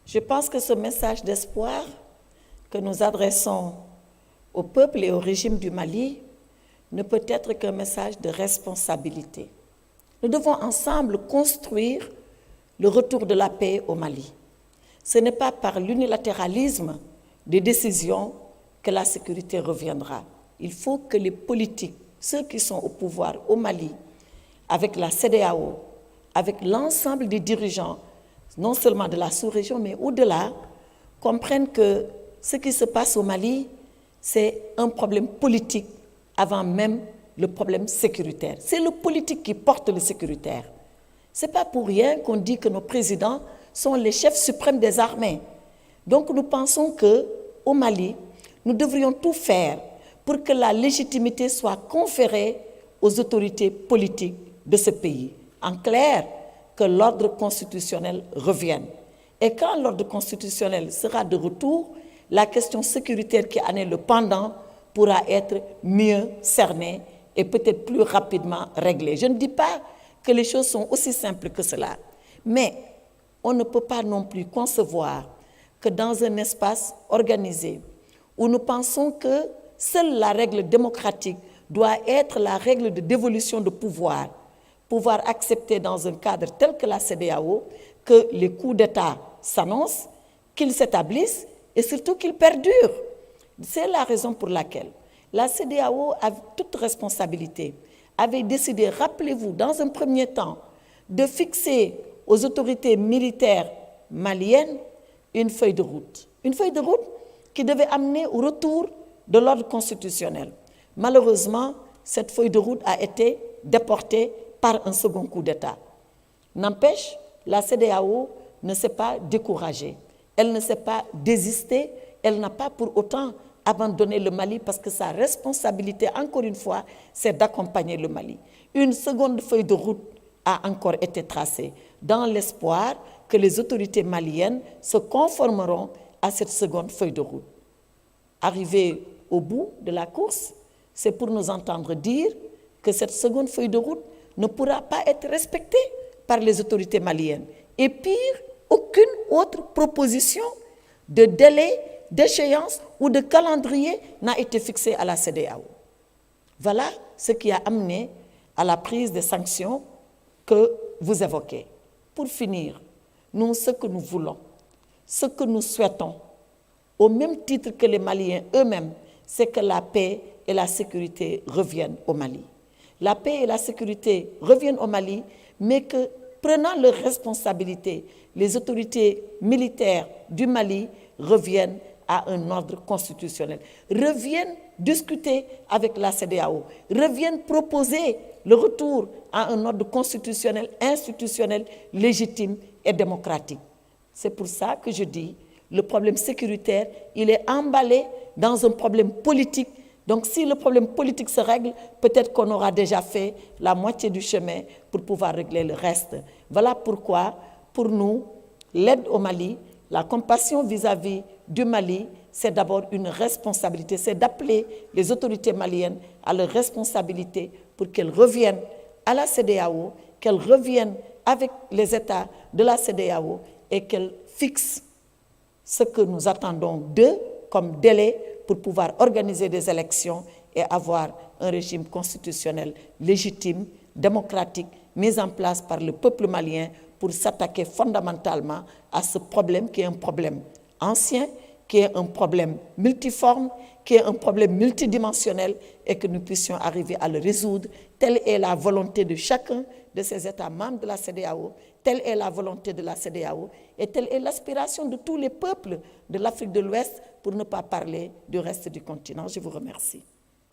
Je pense que ce message d'espoir que nous adressons au peuple et au régime du Mali ne peut être qu'un message de responsabilité. Nous devons ensemble construire le retour de la paix au Mali. Ce n'est pas par l'unilatéralisme des décisions que la sécurité reviendra. Il faut que les politiques, ceux qui sont au pouvoir au Mali, avec la CEDEAO, avec l'ensemble des dirigeants, non seulement de la sous-région, mais au-delà, comprennent que ce qui se passe au Mali, c'est un problème politique avant même le problème sécuritaire. C'est le politique qui porte le sécuritaire. Ce n'est pas pour rien qu'on dit que nos présidents sont les chefs suprêmes des armées. Donc nous pensons qu'au Mali, nous devrions tout faire pour que la légitimité soit conférée aux autorités politiques de ce pays. En clair, que l'ordre constitutionnel revienne. Et quand l'ordre constitutionnel sera de retour, la question sécuritaire qui en est le pendant pourra être mieux cernée et peut-être plus rapidement réglée. Je ne dis pas que les choses sont aussi simples que cela, mais on ne peut pas non plus concevoir que dans un espace organisé où nous pensons que seule la règle démocratique doit être la règle de dévolution de pouvoir accepter dans un cadre tel que la CEDEAO que les coups d'État s'annoncent, qu'ils s'établissent et surtout qu'ils perdurent. C'est la raison pour laquelle la CEDEAO, a toute responsabilité, avait décidé, rappelez-vous, dans un premier temps, de fixer aux autorités militaires maliennes une feuille de route. Une feuille de route qui devait amener au retour de l'ordre constitutionnel. Malheureusement, cette feuille de route a été déportée par un second coup d'État. N'empêche, la CEDEAO ne s'est pas découragée. Elle ne s'est pas désistée. Elle n'a pas pour autant abandonné le Mali parce que sa responsabilité, encore une fois, c'est d'accompagner le Mali. Une seconde feuille de route a encore été tracée dans l'espoir que les autorités maliennes se conformeront à cette seconde feuille de route. Arrivé au bout de la course, c'est pour nous entendre dire que cette seconde feuille de route ne pourra pas être respectée par les autorités maliennes. Et pire, aucune autre proposition de délai, d'échéance ou de calendrier n'a été fixée à la CEDEAO. Voilà ce qui a amené à la prise des sanctions que vous évoquez. Pour finir, nous, ce que nous voulons, ce que nous souhaitons, au même titre que les Maliens eux-mêmes, c'est que la paix et la sécurité reviennent au Mali. La paix et la sécurité reviennent au Mali, mais que, prenant leurs responsabilités, les autorités militaires du Mali reviennent à un ordre constitutionnel, reviennent discuter avec la CEDEAO, reviennent proposer le retour à un ordre constitutionnel, institutionnel, légitime et démocratique. C'est pour ça que je dis, le problème sécuritaire, il est emballé dans un problème politique. Donc si le problème politique se règle, peut-être qu'on aura déjà fait la moitié du chemin pour pouvoir régler le reste. Voilà pourquoi, pour nous, l'aide au Mali, la compassion vis-à-vis du Mali, c'est d'abord une responsabilité. C'est d'appeler les autorités maliennes à leur responsabilité pour qu'elles reviennent à la CEDEAO, qu'elles reviennent avec les États de la CEDEAO et qu'elles fixent ce que nous attendons d'eux comme délai pour pouvoir organiser des élections et avoir un régime constitutionnel légitime, démocratique, mis en place par le peuple malien pour s'attaquer fondamentalement à ce problème qui est un problème ancien, qui est un problème multiforme, qui est un problème multidimensionnel et que nous puissions arriver à le résoudre. Telle est la volonté de chacun de ces États membres de la CEDEAO, telle est la volonté de la CEDEAO et telle est l'aspiration de tous les peuples de l'Afrique de l'Ouest pour ne pas parler du reste du continent. Je vous remercie.